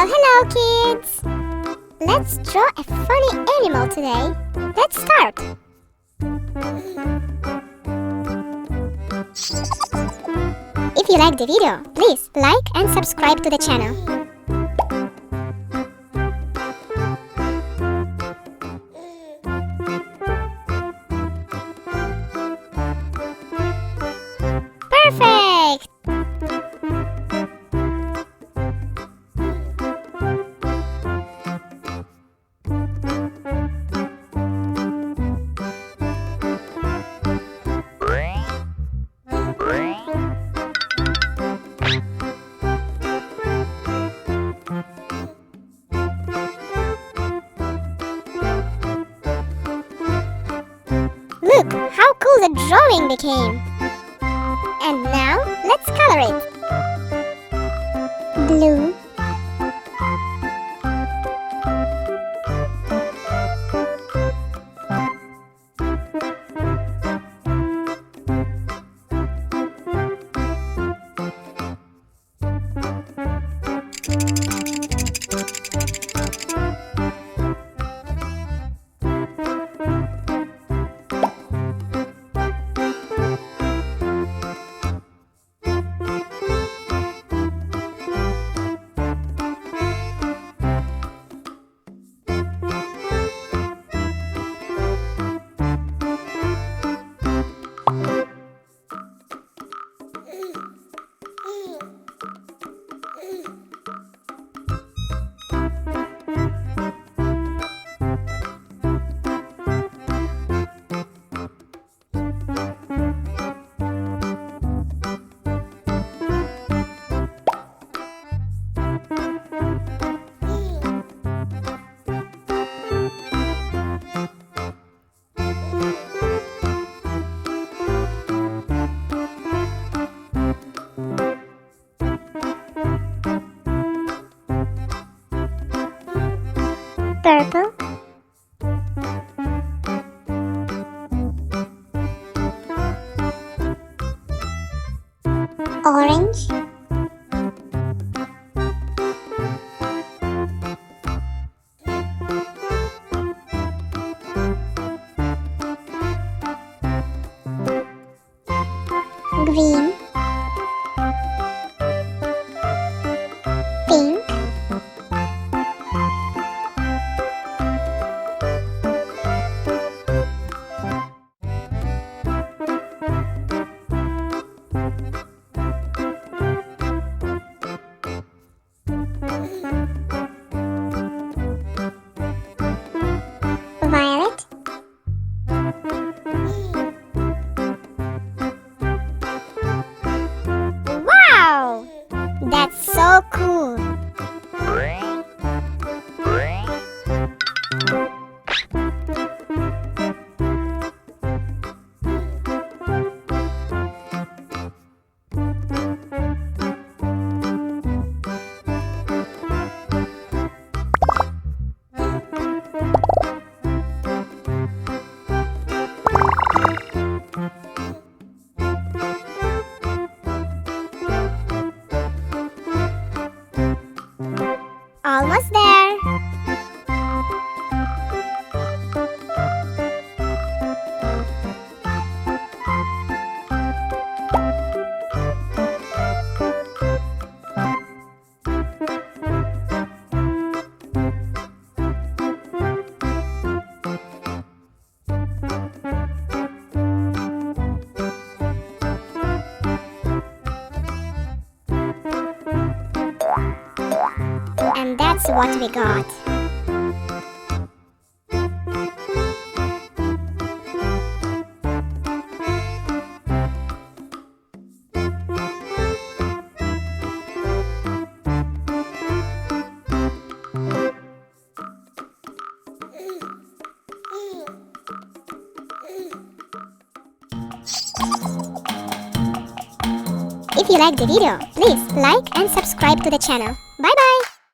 Well, hello kids! Let's draw a funny animal today. Let's start! If you like the video, please like and subscribe to the channel. Perfect! Look how cool the drawing became! And now, let's color it! Blue, purple, orange, green, pink, violet, wow! That's so cool! Almost there! And that's what we got. If you like the video, please like and subscribe to the channel.